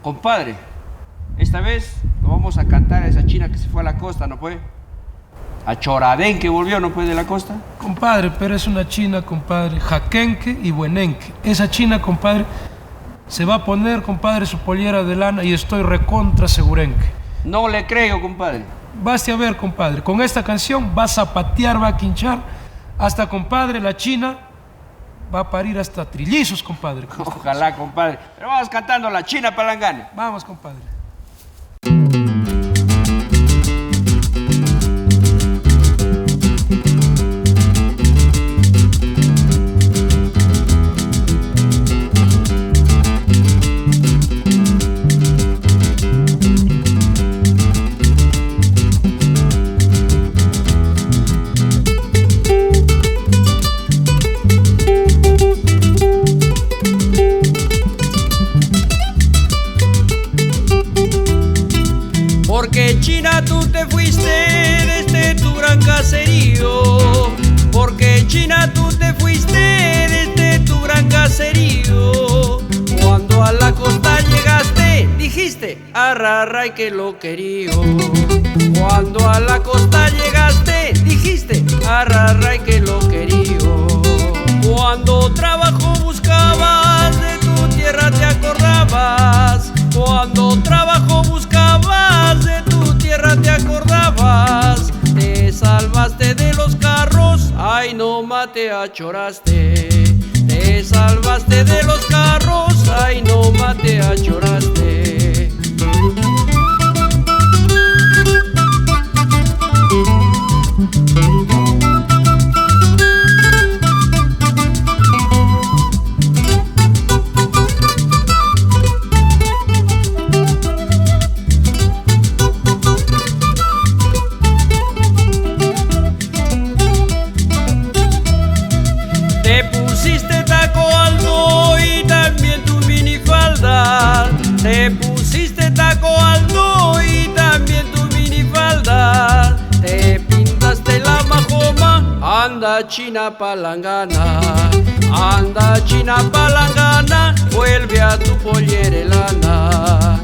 Compadre, esta vez lo vamos a cantar a esa china que se fue a la costa, ¿no puede? A Choradén que volvió, ¿no puede, de la costa? Compadre, pero es una china, compadre, jaquenque y buenenque. Esa china, compadre, se va a poner, compadre, su pollera de lana y estoy recontra segurenque. No le creo, compadre. Baste a ver, compadre, con esta canción va a zapatear, va a quinchar, hasta, compadre, la china va a parir hasta trillizos, compadre. Ojalá, compadre. Pero vamos cantando la china palangana. Vamos, compadre. Porque China tú te fuiste desde tu gran caserío. Porque China tú te fuiste desde tu gran caserío. Cuando a la costa llegaste dijiste arrarray que lo querío. Cuando a la costa llegaste dijiste arrarray que lo querío. Cuando trabajo buscabas de tu tierra te acordabas. Cuando trabajo buscabas de tu tierra te acordabas. Te salvaste de los carros, ay no mate achoraste. Te salvaste de los carros, ay no mate achoraste. Te pusiste taco alto y también tu minifalda. Te pusiste taco alto y también tu minifalda. Te pintaste la majoma, anda china palangana. Anda china palangana, vuelve a tu pollera lana.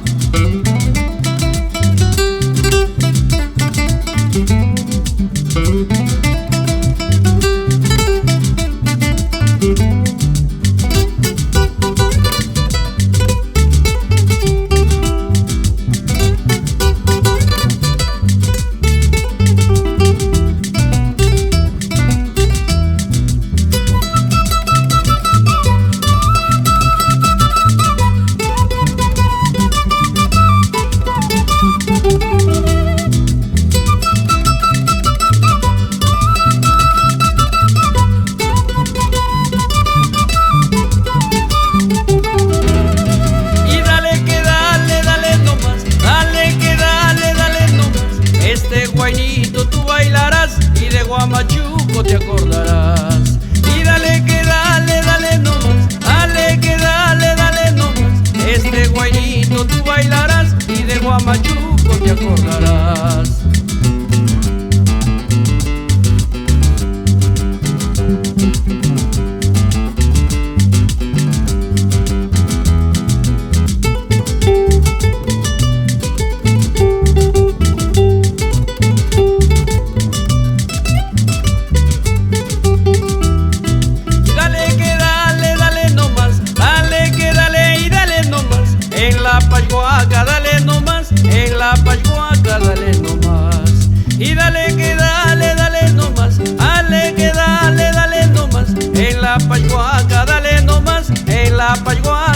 Tú bailarás y de Guamachuco te acordarás. Y dale que dale nomás, dale que dale nomás. Este guainito tú bailarás y de Guamachuco te acordarás. Pachuaca, dale nomás, en la Pachuaca, dale nomás. Y dale que dale nomás, dale que dale nomás. En la Pachuaca, dale nomás, en la Pachuaca.